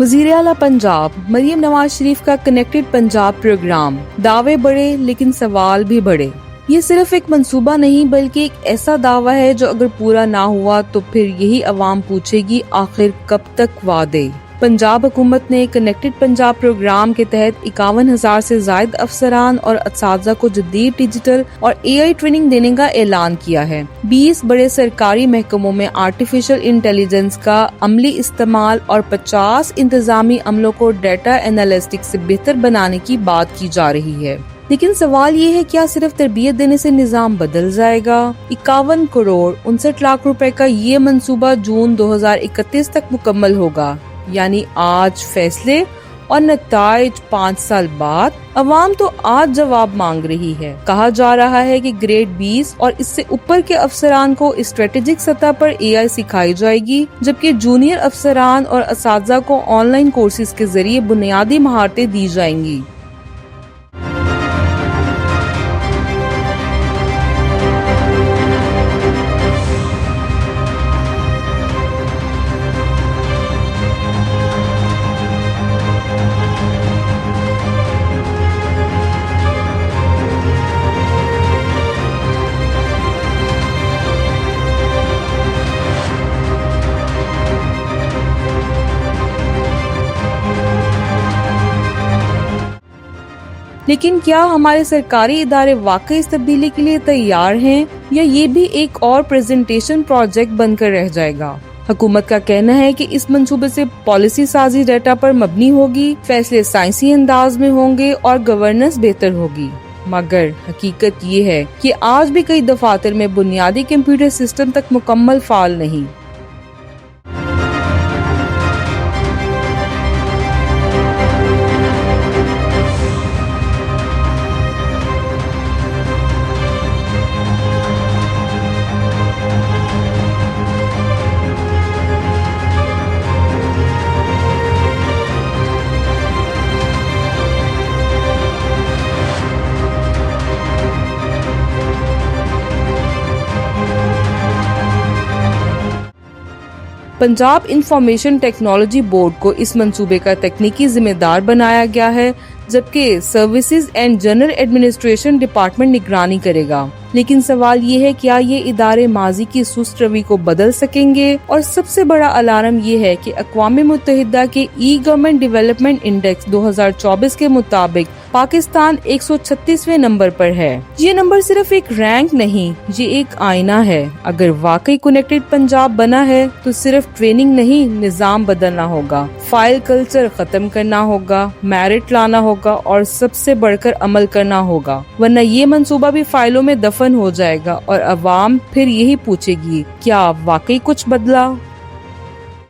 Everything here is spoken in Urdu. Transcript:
وزیر اعلیٰ پنجاب مریم نواز شریف کا کنیکٹڈ پنجاب پروگرام، دعوے بڑے لیکن سوال بھی بڑے۔ یہ صرف ایک منصوبہ نہیں بلکہ ایک ایسا دعویٰ ہے جو اگر پورا نہ ہوا تو پھر یہی عوام پوچھے گی آخر کب تک وعدے۔ پنجاب حکومت نے کنیکٹڈ پنجاب پروگرام کے تحت 51,000 سے زائد افسران اور اساتذہ کو جدید ڈیجیٹل اور AI ٹریننگ دینے کا اعلان کیا ہے۔ 20 بڑے سرکاری محکموں میں آرٹیفیشل انٹیلیجنس کا عملی استعمال اور 50 انتظامی عملوں کو ڈیٹا انالیٹکس سے بہتر بنانے کی بات کی جا رہی ہے۔ لیکن سوال یہ ہے، کیا صرف تربیت دینے سے نظام بدل جائے گا؟ 51 کروڑ 59 لاکھ روپے کا یہ منصوبہ جون 2031 تک مکمل ہوگا، یعنی آج فیصلے اور نتائج 5 سال بعد۔ عوام تو آج جواب مانگ رہی ہے۔ کہا جا رہا ہے کہ گریڈ 20 اور اس سے اوپر کے افسران کو اسٹریٹجک سطح پر AI سکھائی جائے گی، جبکہ جونیئر افسران اور اساتذہ کو آن لائن کورسز کے ذریعے بنیادی مہارتیں دی جائیں گی۔ لیکن کیا ہمارے سرکاری ادارے واقعی اس تبدیلی کے لیے تیار ہیں، یا یہ بھی ایک اور پریزنٹیشن پروجیکٹ بن کر رہ جائے گا؟ حکومت کا کہنا ہے کہ اس منصوبے سے پالیسی سازی ڈیٹا پر مبنی ہوگی، فیصلے سائنسی انداز میں ہوں گے اور گورننس بہتر ہوگی۔ مگر حقیقت یہ ہے کہ آج بھی کئی دفاتر میں بنیادی کمپیوٹر سسٹم تک مکمل فعال نہیں۔ پنجاب انفارمیشن ٹیکنالوجی بورڈ کو اس منصوبے کا تکنیکی ذمہ دار بنایا گیا ہے، جبکہ services and general administration department نگرانی کرے گا۔ لیکن سوال یہ ہے، کیا یہ ادارے ماضی کی سست روی کو بدل سکیں گے؟ اور سب سے بڑا الارم یہ ہے کہ اقوام متحدہ کے ای گورنمنٹ ڈیولپمنٹ انڈیکس 2024 کے مطابق پاکستان 136ویں نمبر پر ہے۔ یہ نمبر صرف ایک رینک نہیں، یہ ایک آئینہ ہے۔ اگر واقعی کنیکٹڈ پنجاب بنا ہے تو صرف ٹریننگ نہیں، نظام بدلنا ہوگا، فائل کلچر ختم کرنا ہوگا، میرٹ لانا ہوگا اور سب سے بڑھ کر عمل کرنا ہوگا، ورنہ یہ منصوبہ بھی فائلوں میں دفن ہو جائے گا اور عوام پھر یہی پوچھے گی، کیا واقعی کچھ بدلا؟